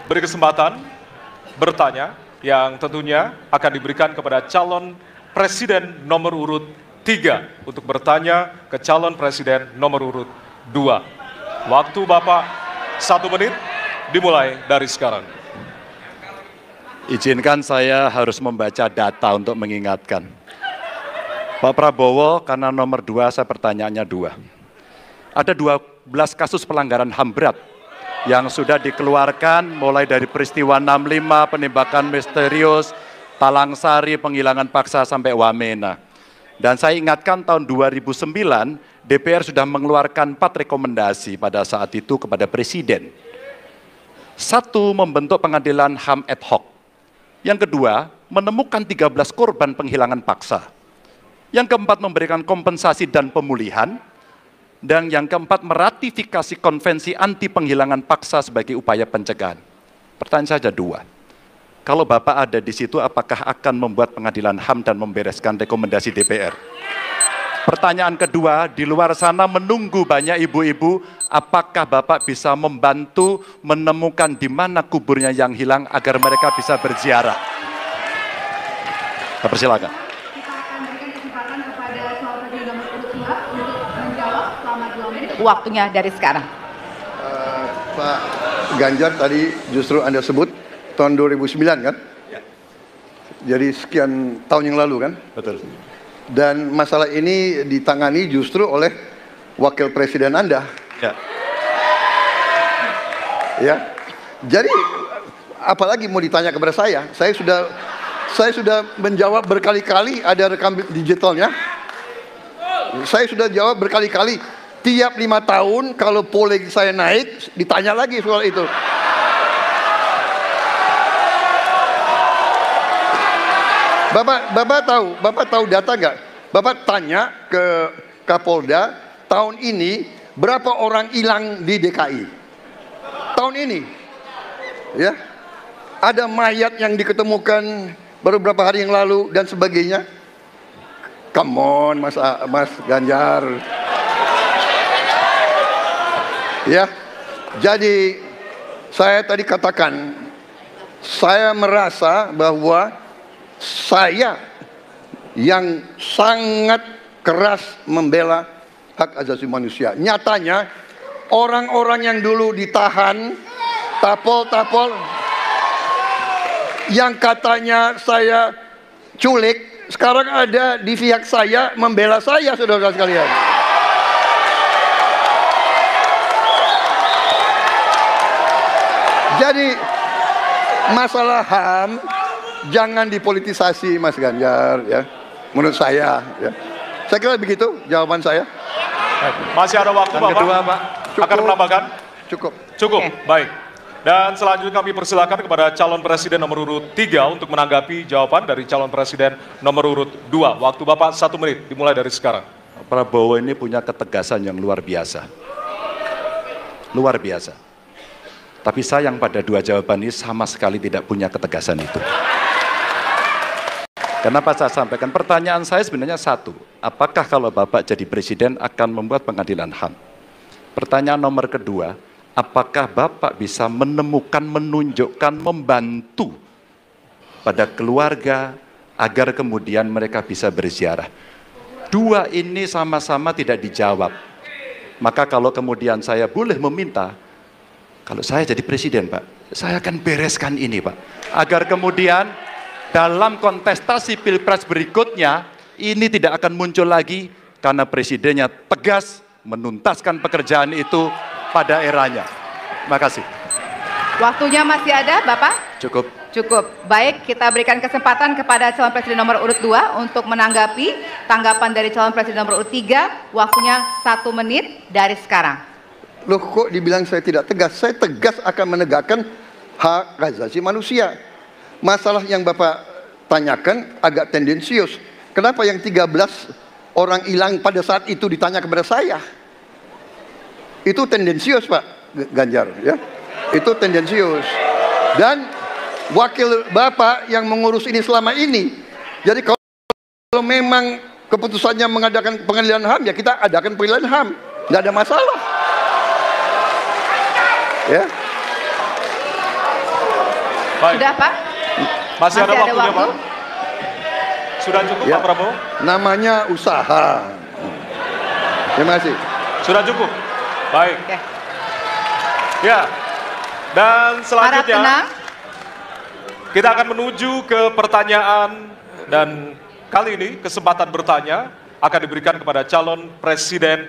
Beri kesempatan bertanya yang tentunya akan diberikan kepada calon presiden nomor urut 3 untuk bertanya ke calon presiden nomor urut 2. Waktu Bapak 1 menit dimulai dari sekarang. Izinkan saya harus membaca data untuk mengingatkan. Pak Prabowo, karena nomor 2 saya pertanyaannya 2. Ada 12 kasus pelanggaran HAM berat yang sudah dikeluarkan mulai dari peristiwa 65, penembakan misterius, Talang Sari, penghilangan paksa sampai Wamena. Dan saya ingatkan tahun 2009 DPR sudah mengeluarkan 4 rekomendasi pada saat itu kepada Presiden. 1, membentuk pengadilan HAM ad hoc. Yang kedua, menemukan 13 korban penghilangan paksa. Yang keempat, memberikan kompensasi dan pemulihan. Dan yang keempat, meratifikasi konvensi anti penghilangan paksa sebagai upaya pencegahan. Pertanyaan saja 2. Kalau Bapak ada di situ, apakah akan membuat pengadilan HAM dan membereskan rekomendasi DPR? Pertanyaan kedua, di luar sana menunggu banyak ibu-ibu, apakah Bapak bisa membantu menemukan di mana kuburnya yang hilang agar mereka bisa berziarah? Persilakan. Kita akan berikan kesempatan kepada calon presiden nomor urut 2 untuk menjawab selama 2 menit. Waktunya dari sekarang. Pak Ganjar tadi justru Anda sebut tahun 2009 kan? Ya. Jadi sekian tahun yang lalu kan? Betul. Dan masalah ini ditangani justru oleh wakil presiden Anda. Ya. Ya. Jadi apalagi mau ditanya kepada saya? Saya sudah menjawab berkali-kali, ada rekam digitalnya. Saya sudah jawab berkali-kali. Tiap 5 tahun kalau polling saya naik, ditanya lagi soal itu. Bapak tahu data nggak? Bapak tanya ke Kapolda, tahun ini berapa orang hilang di DKI? Tahun ini, ya, ada mayat yang diketemukan baru beberapa hari yang lalu dan sebagainya. Come on, Mas Ganjar. Ya, jadi saya tadi katakan, saya merasa bahwa saya yang sangat keras membela hak asasi manusia. Nyatanya orang-orang yang dulu ditahan, tapol-tapol, yang katanya saya culik, sekarang ada di pihak saya membela saya, saudara sekalian. Jadi masalah HAM jangan dipolitisasi, Mas Ganjar, ya. Menurut saya, ya. Saya kira begitu jawaban saya. Masih ada waktu, Bapak? Kedua, Pak. Akan menambahkan? Cukup. Cukup, baik. Dan selanjutnya kami persilakan kepada calon presiden nomor urut 3 untuk menanggapi jawaban dari calon presiden nomor urut 2. Waktu Bapak 1 menit, dimulai dari sekarang. Prabowo ini punya ketegasan yang luar biasa. Luar biasa. Tapi sayang pada 2 jawaban ini sama sekali tidak punya ketegasan itu. Kenapa saya sampaikan? Pertanyaan saya sebenarnya 1. Apakah kalau Bapak jadi presiden akan membuat pengadilan HAM? Pertanyaan nomor kedua, apakah Bapak bisa menemukan, menunjukkan, membantu pada keluarga agar kemudian mereka bisa berziarah? 2 ini sama-sama tidak dijawab. Maka kalau kemudian saya boleh meminta, kalau saya jadi presiden, Pak, saya akan bereskan ini, Pak. Agar kemudian dalam kontestasi pilpres berikutnya, ini tidak akan muncul lagi karena presidennya tegas menuntaskan pekerjaan itu pada eranya. Terima kasih. Waktunya masih ada, Bapak? Cukup. Cukup. Baik, kita berikan kesempatan kepada calon presiden nomor urut 2 untuk menanggapi tanggapan dari calon presiden nomor urut 3. Waktunya 1 menit dari sekarang. Loh, kok dibilang saya tidak tegas? Saya tegas akan menegakkan hak asasi manusia. Masalah yang Bapak tanyakan agak tendensius. Kenapa yang 13 orang hilang pada saat itu ditanya kepada saya? Itu tendensius, Pak Ganjar, ya. Itu tendensius. Dan wakil Bapak yang mengurus ini selama ini. Jadi kalau memang keputusannya mengadakan pengadilan HAM, ya kita adakan pengadilan HAM. Nggak ada masalah. Ya. Baik. Sudah Pak? Masih ada waktunya, Pak? Sudah cukup, Ya. Pak Prabowo? Namanya usaha. Terima kasih. Sudah cukup? Baik. Oke. Ya, dan Harap selanjutnya tenang. kita akan menuju ke pertanyaan, dan kali ini kesempatan bertanya akan diberikan kepada calon presiden